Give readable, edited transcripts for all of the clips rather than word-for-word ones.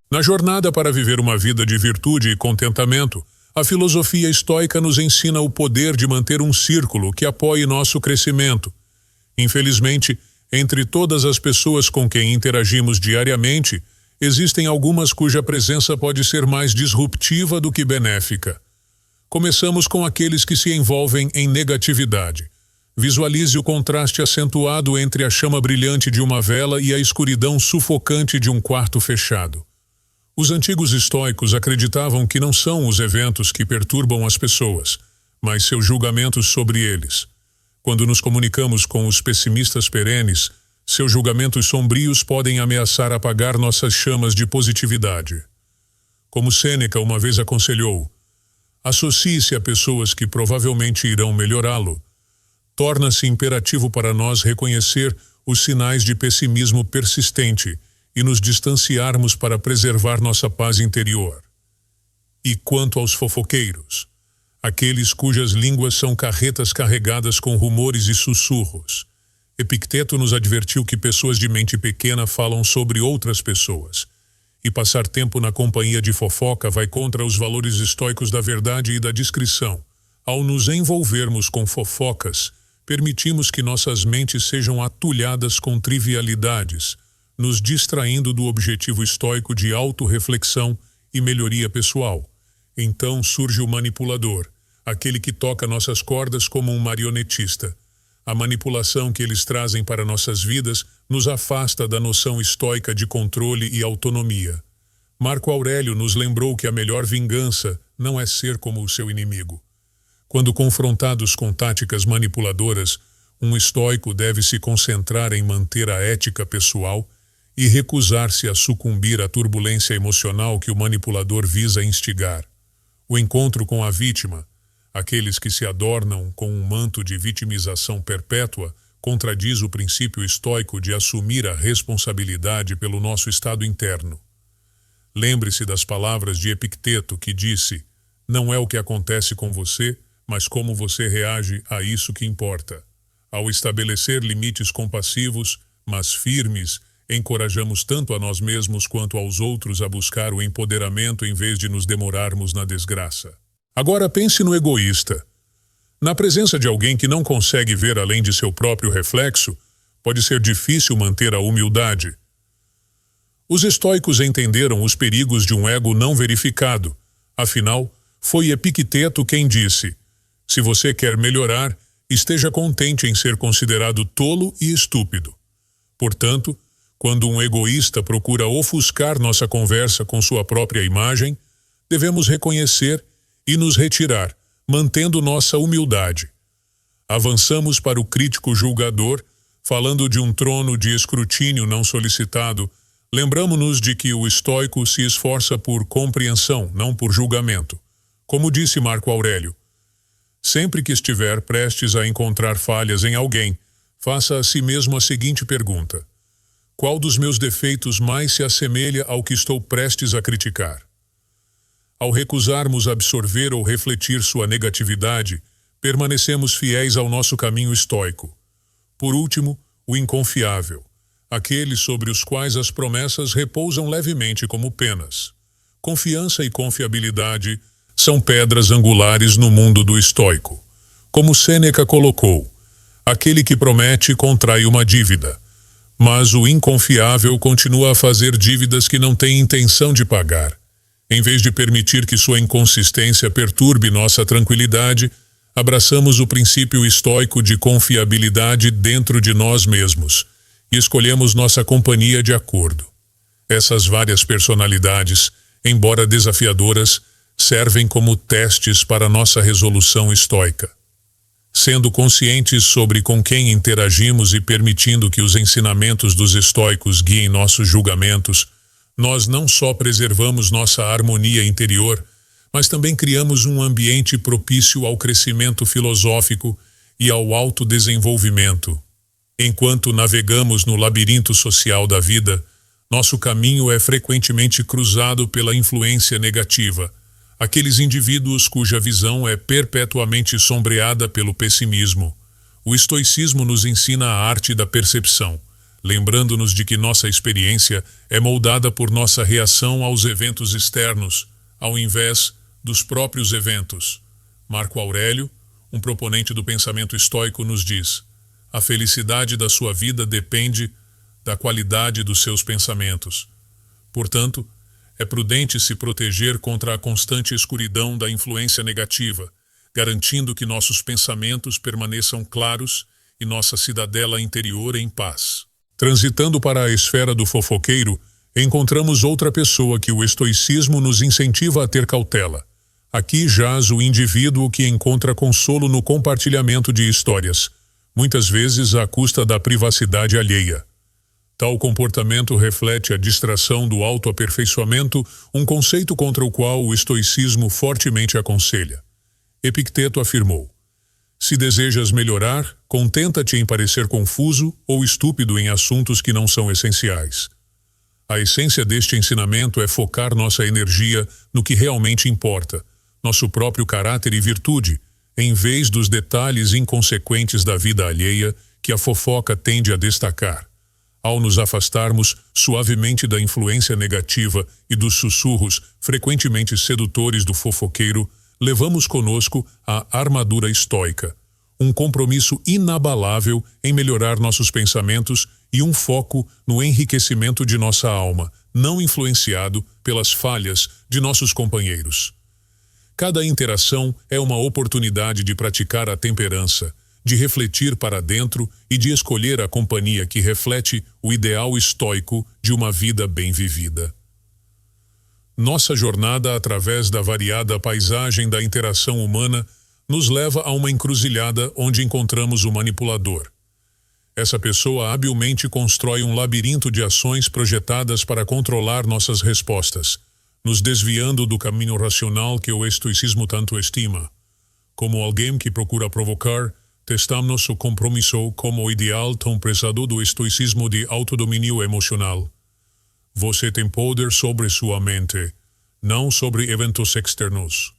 Na jornada para viver uma vida de virtude e contentamento, a filosofia estoica nos ensina o poder de manter um círculo que apoie nosso crescimento. Infelizmente, entre todas as pessoas com quem interagimos diariamente, existem algumas cuja presença pode ser mais disruptiva do que benéfica. Começamos com aqueles que se envolvem em negatividade. Visualize o contraste acentuado entre a chama brilhante de uma vela e a escuridão sufocante de um quarto fechado. Os antigos estoicos acreditavam que não são os eventos que perturbam as pessoas, mas seus julgamentos sobre eles. Quando nos comunicamos com os pessimistas perenes, seus julgamentos sombrios podem ameaçar apagar nossas chamas de positividade. Como Sêneca uma vez aconselhou, associe-se a pessoas que provavelmente irão melhorá-lo. Torna-se imperativo para nós reconhecer os sinais de pessimismo persistente e nos distanciarmos para preservar nossa paz interior. E quanto aos fofoqueiros, aqueles cujas línguas são carretas carregadas com rumores e sussurros, Epicteto nos advertiu que pessoas de mente pequena falam sobre outras pessoas, e passar tempo na companhia de fofoca vai contra os valores estoicos da verdade e da discrição. Ao nos envolvermos com fofocas, permitimos que nossas mentes sejam atulhadas com trivialidades, nos distraindo do objetivo estoico de autorreflexão e melhoria pessoal. Então surge o manipulador, aquele que toca nossas cordas como um marionetista. A manipulação que eles trazem para nossas vidas nos afasta da noção estoica de controle e autonomia. Marco Aurélio nos lembrou que a melhor vingança não é ser como o seu inimigo. Quando confrontados com táticas manipuladoras, um estoico deve se concentrar em manter a ética pessoal e recusar-se a sucumbir à turbulência emocional que o manipulador visa instigar. O encontro com a vítima, aqueles que se adornam com um manto de vitimização perpétua, contradiz o princípio estoico de assumir a responsabilidade pelo nosso estado interno. Lembre-se das palavras de Epicteto, que disse: "Não é o que acontece com você, mas como você reage a isso que importa." Ao estabelecer limites compassivos, mas firmes, encorajamos tanto a nós mesmos quanto aos outros a buscar o empoderamento em vez de nos demorarmos na desgraça. Agora pense no egoísta. Na presença de alguém que não consegue ver além de seu próprio reflexo, pode ser difícil manter a humildade. Os estoicos entenderam os perigos de um ego não verificado. Afinal, foi Epicteto quem disse: "Se você quer melhorar, esteja contente em ser considerado tolo e estúpido." Portanto, quando um egoísta procura ofuscar nossa conversa com sua própria imagem, devemos reconhecer e nos retirar, mantendo nossa humildade. Avançamos para o crítico julgador, falando de um trono de escrutínio não solicitado. Lembramo-nos de que o estoico se esforça por compreensão, não por julgamento. Como disse Marco Aurélio, sempre que estiver prestes a encontrar falhas em alguém, faça a si mesmo a seguinte pergunta: qual dos meus defeitos mais se assemelha ao que estou prestes a criticar? Ao recusarmos absorver ou refletir sua negatividade, permanecemos fiéis ao nosso caminho estoico. Por último, o inconfiável, aqueles sobre os quais as promessas repousam levemente como penas. Confiança e confiabilidade são pedras angulares no mundo do estoico. Como Sêneca colocou, aquele que promete contrai uma dívida, mas o inconfiável continua a fazer dívidas que não tem intenção de pagar. Em vez de permitir que sua inconsistência perturbe nossa tranquilidade, abraçamos o princípio estoico de confiabilidade dentro de nós mesmos e escolhemos nossa companhia de acordo. Essas várias personalidades, embora desafiadoras, servem como testes para nossa resolução estoica. Sendo conscientes sobre com quem interagimos e permitindo que os ensinamentos dos estoicos guiem nossos julgamentos, nós não só preservamos nossa harmonia interior, mas também criamos um ambiente propício ao crescimento filosófico e ao autodesenvolvimento. Enquanto navegamos no labirinto social da vida, nosso caminho é frequentemente cruzado pela influência negativa, aqueles indivíduos cuja visão é perpetuamente sombreada pelo pessimismo. O estoicismo nos ensina a arte da percepção. lembrando-nos de que nossa experiência é moldada por nossa reação aos eventos externos, ao invés dos próprios eventos. Marco Aurélio, um proponente do pensamento estoico, nos diz: a felicidade da sua vida depende da qualidade dos seus pensamentos. Portanto, é prudente se proteger contra a constante escuridão da influência negativa, garantindo que nossos pensamentos permaneçam claros e nossa cidadela interior em paz. Transitando para a esfera do fofoqueiro, encontramos outra pessoa que o estoicismo nos incentiva a ter cautela. Aqui jaz o indivíduo que encontra consolo no compartilhamento de histórias, muitas vezes à custa da privacidade alheia. Tal comportamento reflete a distração do autoaperfeiçoamento, um conceito contra o qual o estoicismo fortemente aconselha. Epicteto afirmou: se desejas melhorar, contenta-te em parecer confuso ou estúpido em assuntos que não são essenciais. A essência deste ensinamento é focar nossa energia no que realmente importa, nosso próprio caráter e virtude, em vez dos detalhes inconsequentes da vida alheia que a fofoca tende a destacar. Ao nos afastarmos suavemente da influência negativa e dos sussurros frequentemente sedutores do fofoqueiro, levamos conosco a armadura estoica, um compromisso inabalável em melhorar nossos pensamentos e um foco no enriquecimento de nossa alma, não influenciado pelas falhas de nossos companheiros. Cada interação é uma oportunidade de praticar a temperança, de refletir para dentro e de escolher a companhia que reflete o ideal estoico de uma vida bem vivida. Nossa jornada através da variada paisagem da interação humana nos leva a uma encruzilhada onde encontramos o manipulador. Essa pessoa habilmente constrói um labirinto de ações projetadas para controlar nossas respostas, nos desviando do caminho racional que o estoicismo tanto estima. Como alguém que procura provocar, testamos o compromisso como o ideal tão prezado do estoicismo de autodomínio emocional. Você tem poder sobre sua mente, não sobre eventos externos.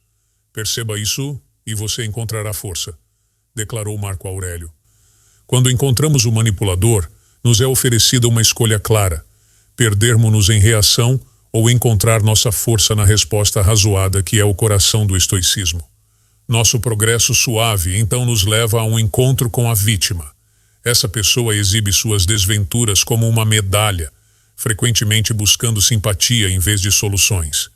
Perceba isso e você encontrará força, declarou Marco Aurélio. Quando encontramos o manipulador, nos é oferecida uma escolha clara: perdermos-nos em reação ou encontrar nossa força na resposta razoada que é o coração do estoicismo. Nosso progresso suave então nos leva a um encontro com a vítima. Essa pessoa exibe suas desventuras como uma medalha, frequentemente buscando simpatia em vez de soluções.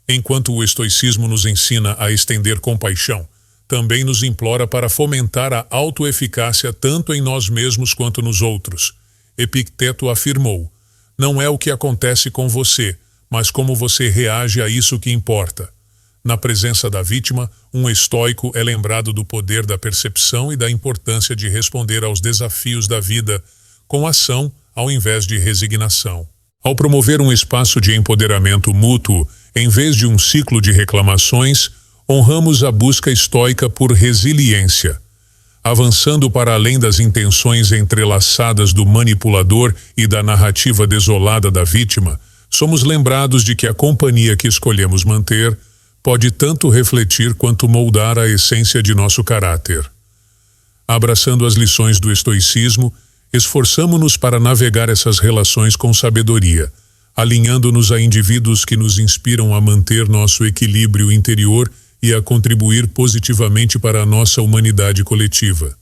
Enquanto o estoicismo nos ensina a estender compaixão, também nos implora para fomentar a autoeficácia tanto em nós mesmos quanto nos outros. Epicteto afirmou: não é o que acontece com você, mas como você reage a isso que importa. Na presença da vítima, um estoico é lembrado do poder da percepção e da importância de responder aos desafios da vida com ação ao invés de resignação. Ao promover um espaço de empoderamento mútuo, em vez de um ciclo de reclamações, honramos a busca estoica por resiliência. Avançando para além das intenções entrelaçadas do manipulador e da narrativa desolada da vítima, somos lembrados de que a companhia que escolhemos manter pode tanto refletir quanto moldar a essência de nosso caráter. Abraçando as lições do estoicismo, esforçamo-nos para navegar essas relações com sabedoria, alinhando-nos a indivíduos que nos inspiram a manter nosso equilíbrio interior e a contribuir positivamente para a nossa humanidade coletiva.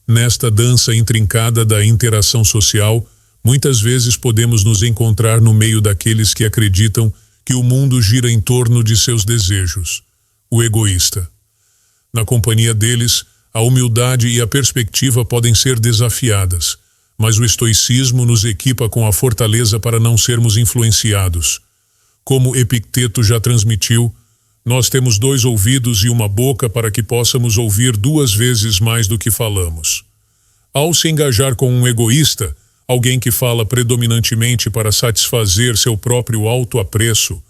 Nesta dança intrincada da interação social, muitas vezes podemos nos encontrar no meio daqueles que acreditam que o mundo gira em torno de seus desejos, o egoísta. Na companhia deles, a humildade e a perspectiva podem ser desafiadas, mas o estoicismo nos equipa com a fortaleza para não sermos influenciados. Como Epicteto já transmitiu, nós temos 2 ouvidos e uma boca para que possamos ouvir 2 vezes mais do que falamos. Ao se engajar com um egoísta, alguém que fala predominantemente para satisfazer seu próprio autoapreço,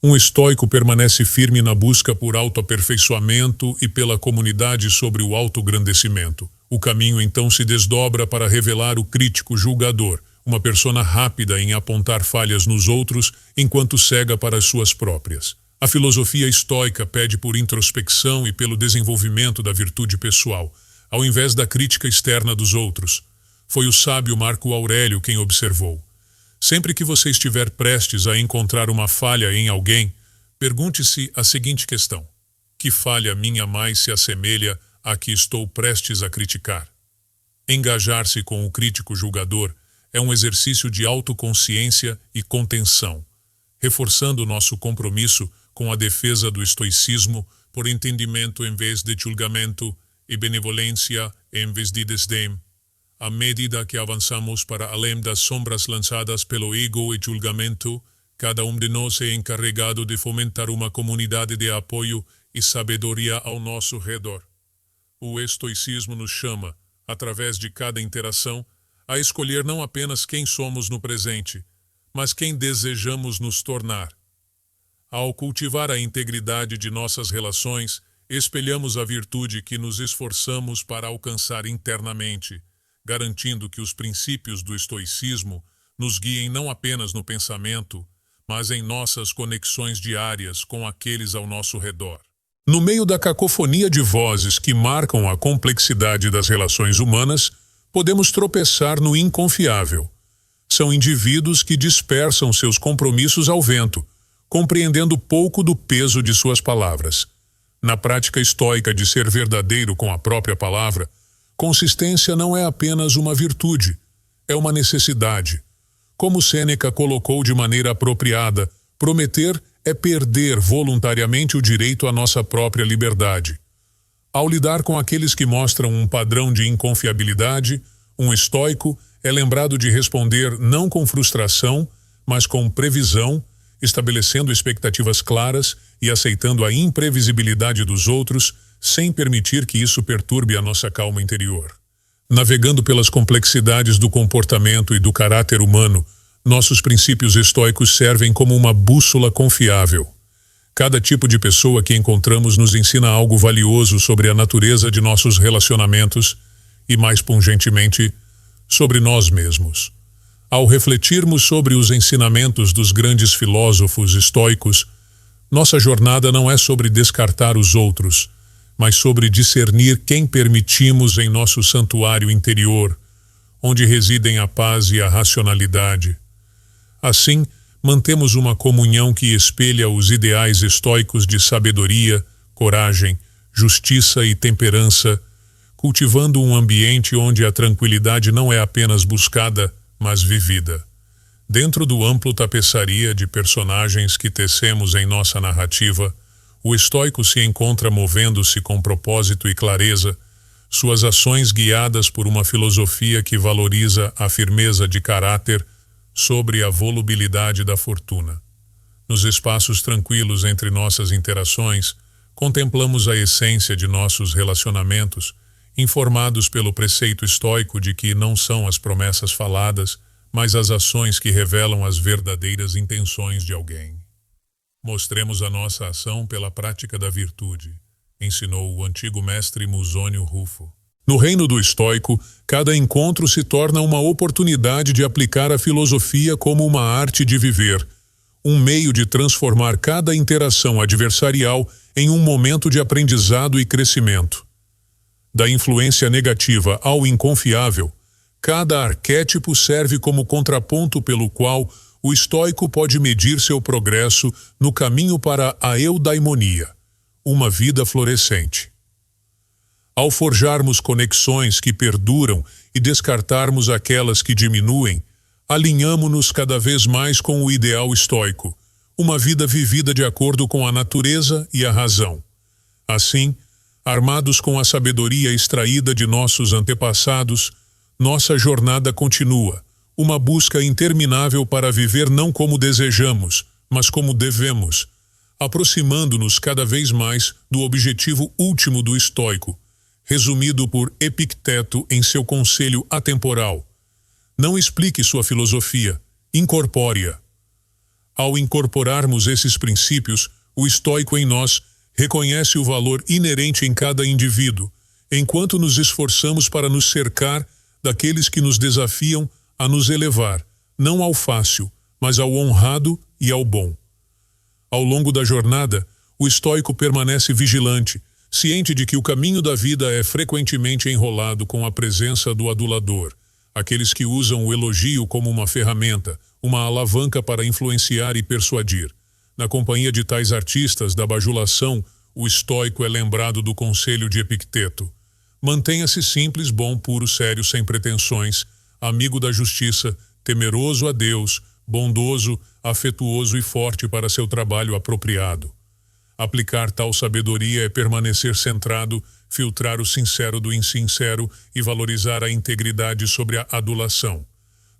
um estoico permanece firme na busca por autoaperfeiçoamento e pela comunidade sobre o autograndecimento. O caminho então se desdobra para revelar o crítico julgador, uma persona rápida em apontar falhas nos outros enquanto cega para as suas próprias. A filosofia estoica pede por introspecção e pelo desenvolvimento da virtude pessoal, ao invés da crítica externa dos outros. Foi o sábio Marco Aurélio quem observou: sempre que você estiver prestes a encontrar uma falha em alguém, pergunte-se a seguinte questão: que falha minha mais se assemelha à que estou prestes a criticar? Engajar-se com o crítico julgador é um exercício de autoconsciência e contenção, reforçando nosso compromisso com a defesa do estoicismo por entendimento em vez de julgamento e benevolência em vez de desdém. À medida que avançamos para além das sombras lançadas pelo ego e julgamento, cada um de nós é encarregado de fomentar uma comunidade de apoio e sabedoria ao nosso redor. O estoicismo nos chama, através de cada interação, a escolher não apenas quem somos no presente, mas quem desejamos nos tornar. Ao cultivar a integridade de nossas relações, espelhamos a virtude que nos esforçamos para alcançar internamente, garantindo que os princípios do estoicismo nos guiem não apenas no pensamento, mas em nossas conexões diárias com aqueles ao nosso redor. No meio da cacofonia de vozes que marcam a complexidade das relações humanas, podemos tropeçar no inconfiável. São indivíduos que dispersam seus compromissos ao vento, compreendendo pouco do peso de suas palavras. Na prática estoica de ser verdadeiro com a própria palavra, consistência não é apenas uma virtude, é uma necessidade. Como Sêneca colocou de maneira apropriada, prometer é perder voluntariamente o direito à nossa própria liberdade. Ao lidar com aqueles que mostram um padrão de inconfiabilidade, um estoico é lembrado de responder não com frustração, mas com previsão, estabelecendo expectativas claras e aceitando a imprevisibilidade dos outros, sem permitir que isso perturbe a nossa calma interior. Navegando pelas complexidades do comportamento e do caráter humano, nossos princípios estoicos servem como uma bússola confiável. Cada tipo de pessoa que encontramos nos ensina algo valioso sobre a natureza de nossos relacionamentos e, mais pungentemente, sobre nós mesmos. Ao refletirmos sobre os ensinamentos dos grandes filósofos estoicos, nossa jornada não é sobre descartar os outros, mas sobre discernir quem permitimos em nosso santuário interior, onde residem a paz e a racionalidade. Assim, mantemos uma comunhão que espelha os ideais estoicos de sabedoria, coragem, justiça e temperança, cultivando um ambiente onde a tranquilidade não é apenas buscada, mas vivida. Dentro do amplo tapeçaria de personagens que tecemos em nossa narrativa, o estoico se encontra movendo-se com propósito e clareza, suas ações guiadas por uma filosofia que valoriza a firmeza de caráter sobre a volubilidade da fortuna. Nos espaços tranquilos entre nossas interações, contemplamos a essência de nossos relacionamentos, informados pelo preceito estoico de que não são as promessas faladas, mas as ações que revelam as verdadeiras intenções de alguém. Mostremos a nossa ação pela prática da virtude, ensinou o antigo mestre Musônio Rufo. No reino do estoico, cada encontro se torna uma oportunidade de aplicar a filosofia como uma arte de viver, um meio de transformar cada interação adversarial em um momento de aprendizado e crescimento. Da influência negativa ao inconfiável, cada arquétipo serve como contraponto pelo qual o estoico pode medir seu progresso no caminho para a eudaimonia, uma vida florescente. Ao forjarmos conexões que perduram e descartarmos aquelas que diminuem, alinhamo-nos cada vez mais com o ideal estoico, uma vida vivida de acordo com a natureza e a razão. Assim, armados com a sabedoria extraída de nossos antepassados, nossa jornada continua, uma busca interminável para viver não como desejamos, mas como devemos, aproximando-nos cada vez mais do objetivo último do estoico, resumido por Epicteto em seu conselho atemporal: não explique sua filosofia, incorpore-a. Ao incorporarmos esses princípios, o estoico em nós reconhece o valor inerente em cada indivíduo, enquanto nos esforçamos para nos cercar daqueles que nos desafiam a nos elevar, não ao fácil, mas ao honrado e ao bom. Ao longo da jornada, o estoico permanece vigilante, ciente de que o caminho da vida é frequentemente enrolado com a presença do adulador, aqueles que usam o elogio como uma ferramenta, uma alavanca para influenciar e persuadir. Na companhia de tais artistas da bajulação, o estoico é lembrado do conselho de Epicteto. Mantenha-se simples, bom, puro, sério, sem pretensões, amigo da justiça, temeroso a Deus, bondoso, afetuoso e forte para seu trabalho apropriado. Aplicar tal sabedoria é permanecer centrado, filtrar o sincero do insincero e valorizar a integridade sobre a adulação.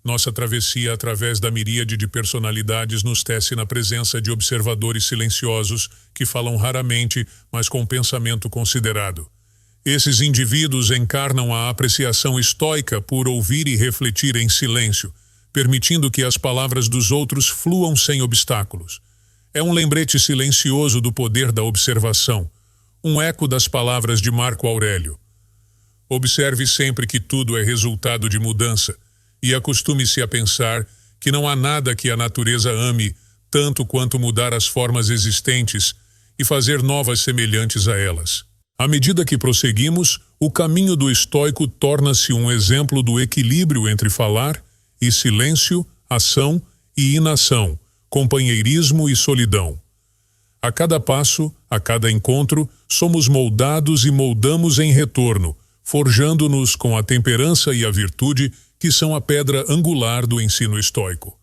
Nossa travessia através da miríade de personalidades nos tece na presença de observadores silenciosos que falam raramente, mas com pensamento considerado. Esses indivíduos encarnam a apreciação estoica por ouvir e refletir em silêncio, permitindo que as palavras dos outros fluam sem obstáculos. É um lembrete silencioso do poder da observação, um eco das palavras de Marco Aurélio. Observe sempre que tudo é resultado de mudança e acostume-se a pensar que não há nada que a natureza ame tanto quanto mudar as formas existentes e fazer novas semelhantes a elas. À medida que prosseguimos, o caminho do estoico torna-se um exemplo do equilíbrio entre falar e silêncio, ação e inação, companheirismo e solidão. A cada passo, a cada encontro, somos moldados e moldamos em retorno, forjando-nos com a temperança e a virtude que são a pedra angular do ensino estoico.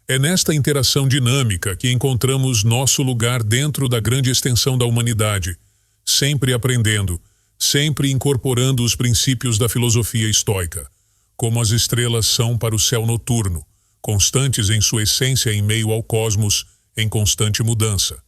É nesta interação dinâmica que encontramos nosso lugar dentro da grande extensão da humanidade, sempre aprendendo, sempre incorporando os princípios da filosofia estoica, como as estrelas são para o céu noturno, constantes em sua essência em meio ao cosmos, em constante mudança.